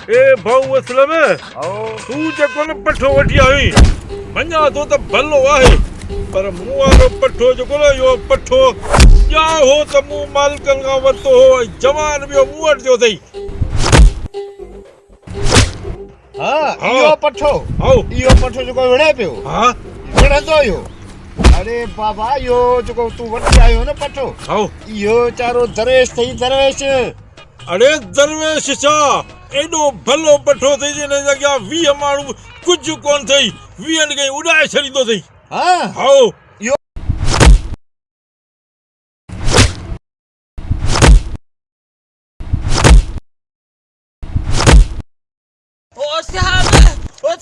ए भाऊ असलम तू जेको न पठो वठी आई मञा थो त भलो आहे पर मूं वारो पठो जेको न इहो पठो या हो त मूं मालिकनि खां वरितो हो जवान ॿियो मूं वटि जो अथई इहो पठो जेको विढ़े पियो विढ़ंदो इहो अरे बाबा इहो जेको तूं वठी आयो न पठो इहो चारो दरवेश अथई दरवेश अरे दरवेश छा एॾो भलो पठो अथई जिन जे अॻियां 20 माण्हू कुझु कोन अथई 20 खे उॾाए छॾींदो अथई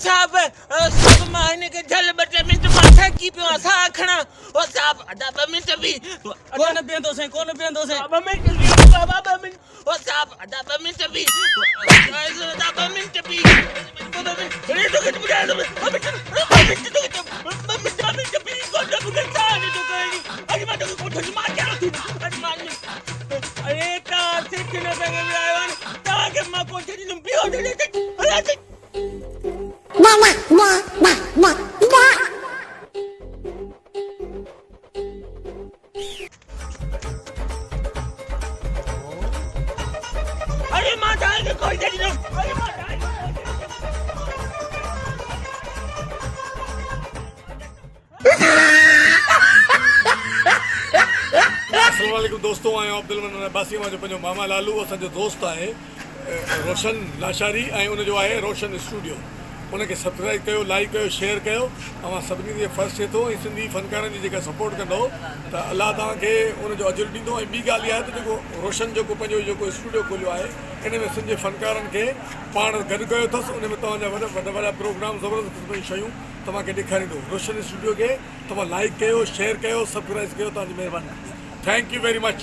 साहब मां हिनखे झल 2 मिंट मां थकी पियो आहियां साह खणा साहब अदा 2 मिंट बि कोन पीअंदो साईं 2 मिंट बाबा 2 मिंट साहब अदा 2 मिंट बि अदा 2 मिंट बि अरे तो कुछ बुझा दो अरे का सिख न संग में आयो ता के मां को छडी तुम पियो अरे अरे माता के कोई छडी न अरे माता अस्सलाम वालेकुम दोस्तों आयो अब्दुल मन्नान अब्बासी मां जो पंहिंजो मामा लालू असांजो दोस्त आहे रोशन लाशारी ऐं उनजो आहे रोशन स्टूडियो उनखे सब्सक्राइब कयो लाइक कयो शेयर कयो तव्हां सभिनी जे फर्स्ट थिए थो ऐं सिंधी फ़नकारनि जी जेका सपोर्ट कंदो त अलाह तव्हांखे उनजो अजुर ॾींदो ऐं ॿी ॻाल्हि इहा आहे त जेको रोशन जेको पंहिंजो जेको स्टूडियो खोलियो आहे इन में सिंधी फ़नकारनि खे पाण गॾु कयो अथसि उन में तव्हांजा वॾा प्रोग्राम ज़बरदस्त क़िस्म जूं शयूं तव्हांखे ॾेखारींदो रोशन स्टूडियो खे तव्हां लाइक कयो शेयर कयो सब्सक्राइब कयो तव्हांजी महिरबानी थैंक यू वेरी मच